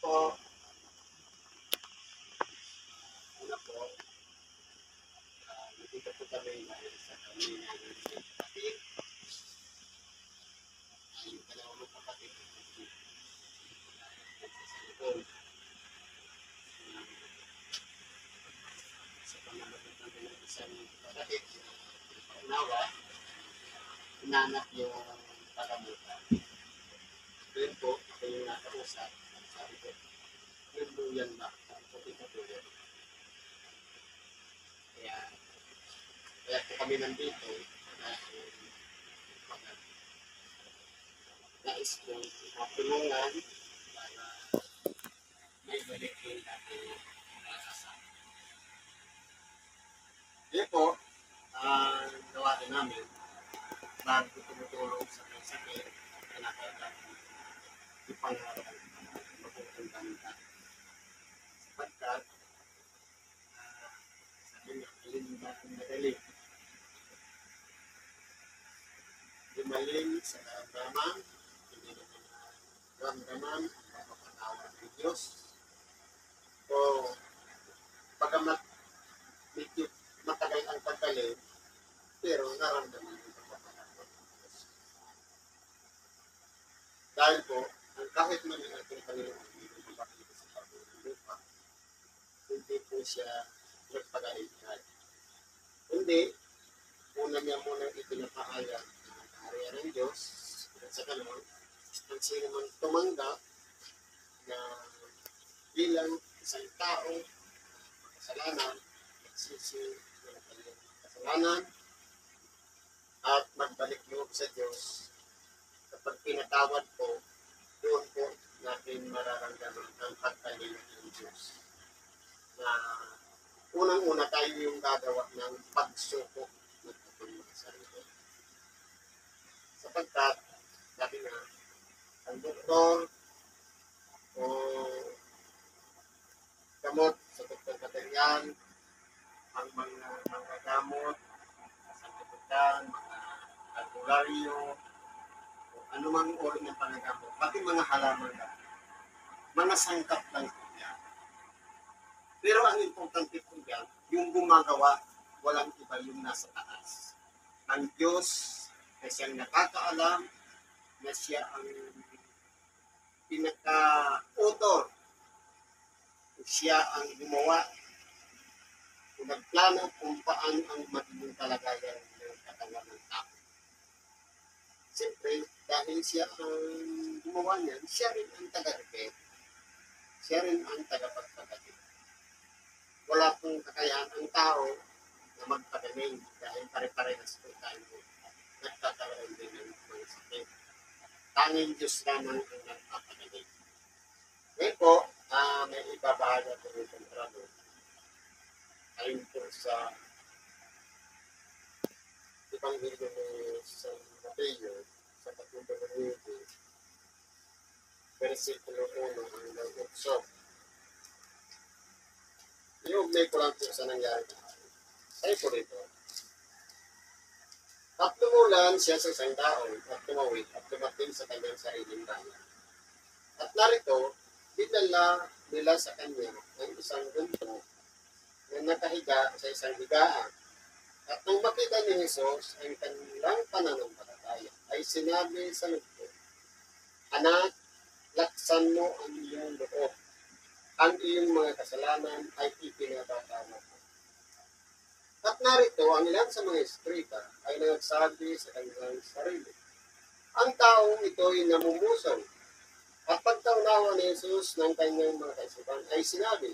po, una po, nandito po kami dahil sa kami ng kapatid, ang dalawang kapatid sa likod. Sa pamamagitan ng isang kapatid na paunawa, inanap yung pagamutan. Doon po, ako yung nakausap. Sabi ko, yung buyan ba? Sabi ko, ito po yun. Kaya po kami nandito dahil nais ko matulungan para may balik yung ating kasama. Kaya po, gawa rin namin bago tumutulong sa mga sakit na nakailan ipangarap magpupundang natin. Sapagkat, sabi nga, alin ba ang madali? Lumalim sa naramdaman, hindi naman naramdaman ang mapapatawa ng Diyos. So, pagamat medyo matagal ang pagkalim, pero naramdaman yung pagpapatawa ng Diyos. Dahil po, ang kahit man ang ating Panginoon, hindi mapakita sa pagbuhay lupa, hindi po siya nagpag-aligay. Hindi, una niya muna ipinapahayag ang kaharian ng Diyos, at sa ganun, ang sino man tumanggap na bilang isang tao, kasalanan, magsisi ng kanyang kasalanan, at magbalik loob sa Diyos. Kapag pinatawad po, doon po natin mararamdaman ang pagkalimot ng Diyos. Na unang-una tayo yung gagawa ng pagsubok ng ating mga sarili. Sapagkat, sabi nga, ang doktor o gamot sa doktor material, ang mga gamot, sa kapitan, mga albularyo, o anumang uri ng panagamot, pati mga halaman lang, mga sangkap lang po yan. Pero ang importante po yan, yung gumagawa, walang iba yung nasa taas. Ang Diyos na siyang nakakaalam, na siya ang pinaka-author. Siya ang gumawa kung nagplano kung paano ang magiging kalagayan ng katawan ng tao. Siyempre, dahil siya ang gumawa niyan, siya rin ang taga-repair. Siya rin ang tagapagpagaling. Wala pong kakayahan ang tao na magpagaling dahil pare-parehas po tayo nagkakaroon din ng mga sakit. Tanging Diyos lamang ang nagpapagaling. Ngayon po, may ibabahaga po ng kontrado. Ayon po sa Ebanghelyo ni San Mateo, sa 3 versikulo 1 hanggang 8. Iugnay ko lang po sa nangyari. Ay po dito. At tumulan siya sa isang taon at tumawid at tumating sa kanyang sariling bayan. At narito, dinala nila sa kanya ang isang gunto na nakahiga sa isang higaan. At nang makita ni Jesus ang kanilang pananampalataya, ay sinabi sa gunto, "Anak, laksan mo ang iyong loob. Ang iyong mga kasalanan ay ipinatatawad mo." At narito, ang ilan sa mga eskrita ay nagsabi sa kanilang sarili, "Ang taong ito ay namumusaw." At pagkaunawa ni Jesus ng kanyang mga kaisipan ay sinabi,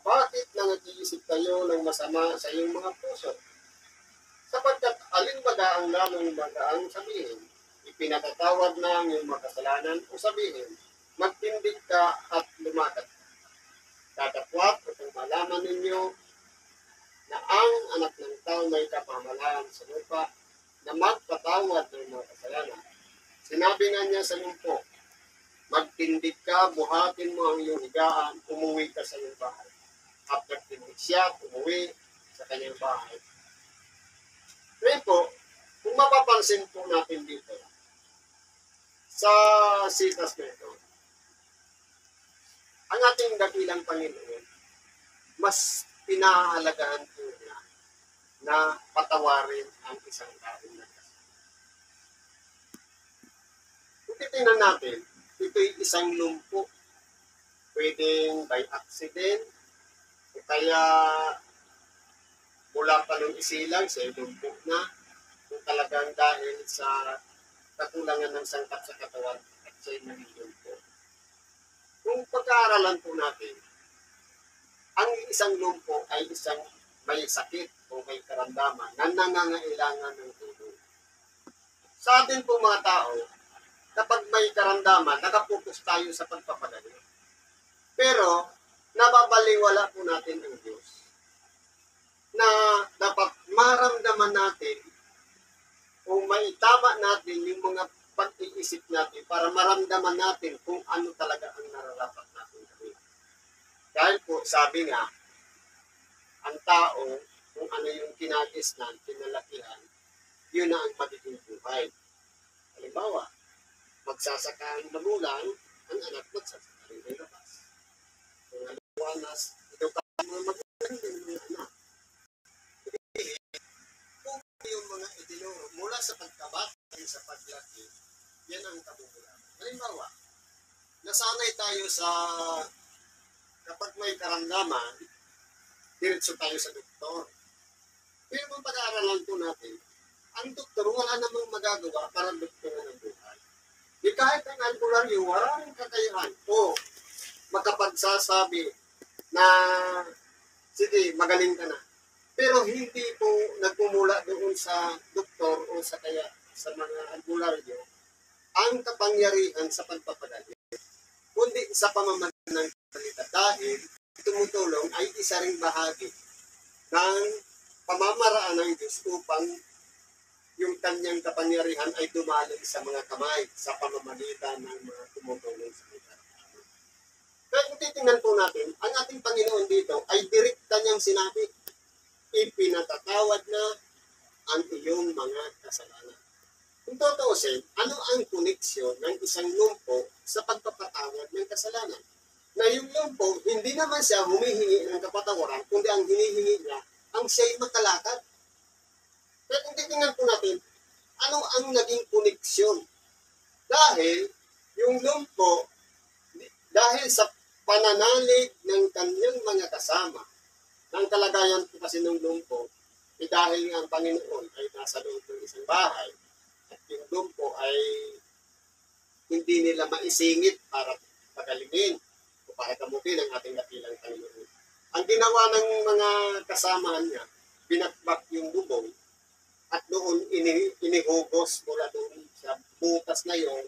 "Bakit nag-iisip kayo ng masama sa iyong mga puso? Sapagkat alin baga ang lamang bagaang sabihin, ipinatatawad na ang iyong mga kasalanan, o sabihin, magtindig ka at lumakad ka. Dadakwat upang malaman ninyo na ang anak ng tao may kapamahalaan sa lupa na magpatawad ng mga kasalanan." Sinabi nga niya sa lumpo, "Magtindig ka, buhatin mo ang iyong higaan, umuwi ka sa iyong bahay." At nagtindig siya, umuwi sa kanyang bahay. Ngayon po, kung mapapansin po natin dito, sa sitas na ito, ating dakilang Panginoon, mas pinahahalagahan po niya na patawarin ang isang taong nagkasala. Kung titingnan natin, ito'y isang lumpo. Pwedeng by accident, o kaya mula pa nung isilang, siya lumpo na, kung talagang dahil sa kakulangan ng sangkap sa katawan at siya'y naging lumpo. Kung pagkaaralan po natin, ang isang lumpo ay isang may sakit o may karamdaman na nangangailangan ng tulong. Sa atin po mga tao, kapag may karamdaman, nakapokus tayo sa pagpapagaling. Pero, nababaliwala po natin ang Diyos na dapat maramdaman natin o maitama natin yung mga pag-iisip natin para maramdaman natin kung ano talaga ang nararapat natin gawin. Dahil po, sabi nga, ang tao, kung ano yung kinagisnan, kinalakihan, yun na ang magiging buhay. Halimbawa, magsasaka ang magulang, ang anak magsasaka rin ng labas. Kung halimbawa, edukaan mo magulang ng mga anak. Kung yung mga itinuro, mula sa pagkabata sa paglaki, yan ang kabuluhan. Halimbawa, nasanay tayo sa kapag may karamdaman, diretso tayo sa doktor. Pero kung pag-aaralan po natin, ang doktor wala namang magagawa para doktoran ang buhay. Di kahit ang albularyo, walang kakayahan o makapagsasabi na sige, magaling ka na. Pero hindi po nagmumula doon sa doktor o sa kaya sa mga albularyo ang kapangyarihan sa pagpapagaling, kundi sa pamamagitan ng salita dahil tumutulong ay isa ring bahagi ng pamamaraan ng Diyos upang yung kanyang kapangyarihan ay dumaling sa mga kamay sa pamamagitan ng mga tumutulong sa mga. Kaya kung titingnan po natin, ang ating Panginoon dito ay direkta niyang sinabi, ipinatatawad na ang iyong mga kasalanan. Kung tutuusin, ano ang koneksyon ng isang lumpo sa pagpapatawad ng kasalanan? Na yung lumpo, hindi naman siya humihingi ng kapatawaran, kundi ang hinihingi niya, ang siya'y makalakad. Kaya kung titingnan po natin, ano ang naging koneksyon? Dahil yung lumpo, dahil sa pananalig ng kanyang mga kasama, ng kalagayan po kasi ng lumpo, dahil nga ang Panginoon ay nasa loob ng isang bahay, at yung lumpo ay hindi nila maisingit para pagalingin o para kamutin ang ating dakilang Panginoon. Ang ginawa ng mga kasamahan niya, binakbak yung bubong at doon inihugos mula doon sa butas na yun,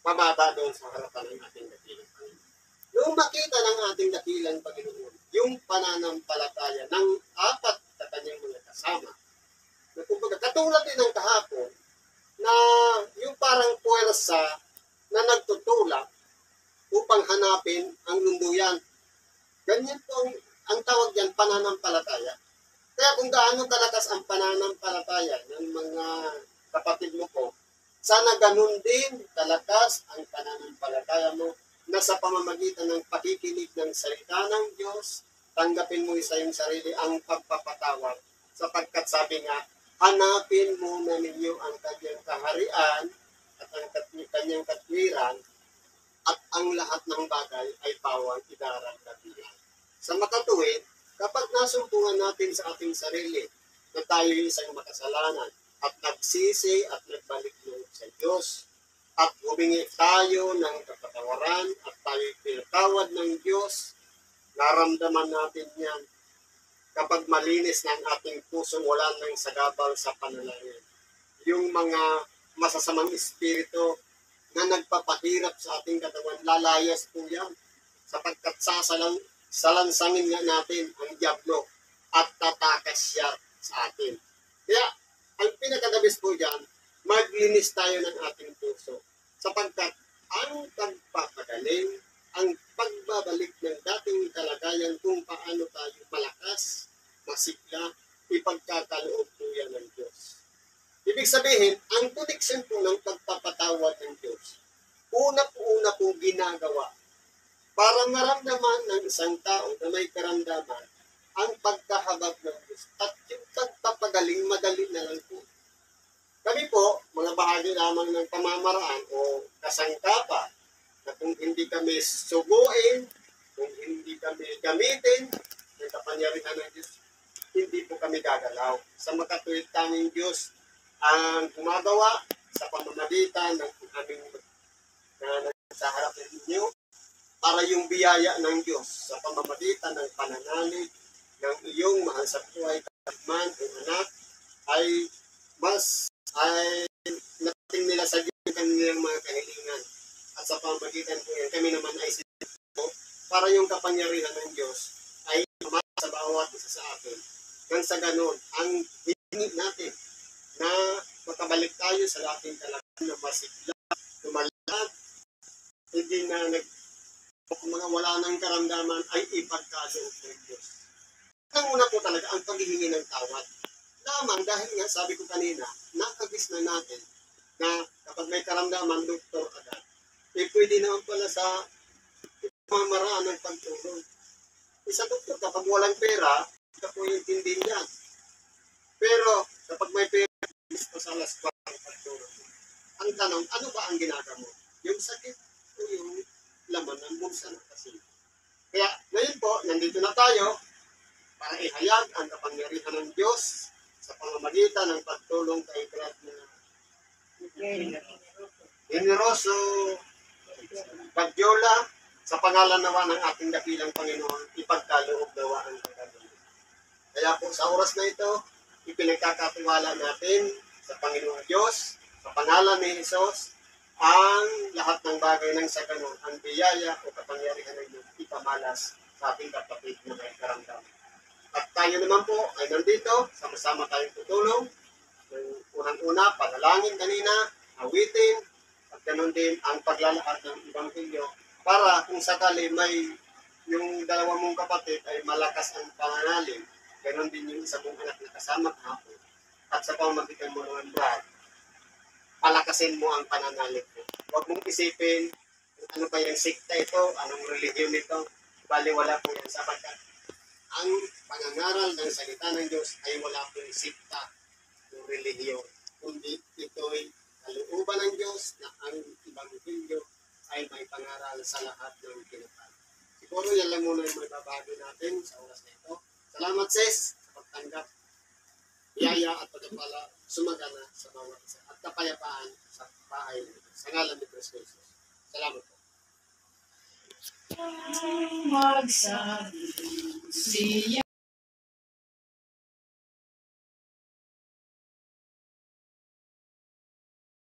mababa doon sa harapan ng ating dakilang Panginoon. Noong makita ng ating dakilang Panginoon, yung pananampalataya ng apat na kanyang mga kasama, na kumbaga katulad din ng kahapon, na yung parang puwersa na nagtutulak upang hanapin ang lunduyan. Ganyan po ang tawag yan, pananampalataya. Kaya kung gaano kalakas ang pananampalataya ng mga kapatid mo po, sana ganun din kalakas ang pananampalataya mo na sa pamamagitan ng pakikinig ng salita ng Diyos, tanggapin mo sa iyong sarili ang pagpapatawad. Sapagkat sabi nga, hanapin muna ninyo ang kanyang kaharian at ang kanyang katwiran at ang lahat ng bagay ay bawang idaragdagan. Sa makatuwid, kapag nasumpungan natin sa ating sarili na tayo isang makasalanan at nagsisi at nagbalik loob sa Diyos at humingi tayo ng kapatawaran at tayo pinatawad ng Diyos, naramdaman natin yan kapag malinis ng ating puso, wala nang sagabal sa panalangin. Yung mga masasamang espiritu na nagpapahirap sa ating katawan, lalayas po yan sapagkat salansangin nga natin ang diablo at tatakas siya sa atin. Kaya, ang pinakadabis po dyan, maglinis tayo ng ating puso sapagkat ang pagpapagaling, ang pagbabalik ng dating kalagayan kung paano tayo malakas, masigla, ipagkakaloob po yan ng Diyos. Ibig sabihin, ang koneksyon po ng pagpapatawad ng Diyos, una po ginagawa para maramdaman ng isang tao na may karamdaman ang pagkahabag ng Diyos at yung pagpapagaling madali na lang po. Kami po, mga bahagi lamang ng pamamaraan o kasangkapa na kung hindi kami subuin, kung hindi kami gamitin ng kapangyarihan ng Diyos, hindi po kami gagalaw. Sa makatuwid tanging Diyos ang gumagawa sa pamamagitan ng aming sa harap ng inyo para yung biyaya ng Diyos sa pamamagitan ng pananalig ng iyong mahal sa buhay man o anak ay mas ay nating nila sa Diyos yung kanilang mga kahilingan. At sa pamamagitan po yan, kami naman ay sinito para yung kapangyarihan ng Diyos ay umasa sa bawat isa sa atin. Nang sa ganun, ang hiningi natin na makabalik tayo sa ating kalagayan na masigla, lumalag, hindi na mga wala ng karamdaman ay ipagkaloob ng Diyos. Ang una po talaga ang paghihingi ng tawad. Lamang dahil nga sabi ko kanina, nakagis na natin na kapag may karamdaman, doktor agad. Eh pwede naman pala sa mamaraan ng pagtulong. Isa doktor, kapag walang pera, ito po yung tindi niyan. Pero kapag may pera, gusto sa alas 4 ang pagtulong. Ang tanong, ano ba ang ginagawa? Yung sakit o yung laman ng bulsa na kasi. Kaya ngayon po, nandito na tayo para ihayag ang kapangyarihan ng Diyos sa pamamagitan ng pagtulong kay Brad na generoso Bagyola sa pangalan nawa ng ating dakilang Panginoon, ipagkaloob nawa ang kagagawa. Kaya po sa oras na ito, ipinagkakatiwala natin sa Panginoon Diyos, sa pangalan ni Jesus, ang lahat ng bagay ng sa ganun, ang biyaya o kapangyarihan ng Diyos ipamalas sa ating kapatid na may karamdaman. At tayo naman po ay nandito, sama-sama tayong tutulong. Unang-una, panalangin kanina, awitin, at ganun din ang paglalahad ng Ebanghelyo para kung sakali may yung dalawa mong kapatid ay malakas ang pananalig, ganun din yung isa mong anak na kasama kahapon. At sa pamamagitan mo ng Brad, palakasin mo ang pananalig mo. Huwag mong isipin ano pa yung sikta ito, anong relihiyon ito, baliwala po yan sapagkat ang pangangaral ng salita ng Diyos ay wala pong sikta o relihiyon, kundi ito'y kalooban ng Diyos na ang Ebanghelyo ay may pangaral sa lahat ng kinatawhan. Siguro yan lang muna yung may babagi natin sa oras na ito. Salamat sis sa pagtanggap, biyaya at pagpapala sumagana sa bawat isa at kapayapaan sa bahay ng Diyos. Sa ngalan ni Kristo Jesus. Salamat po. Magsabi siya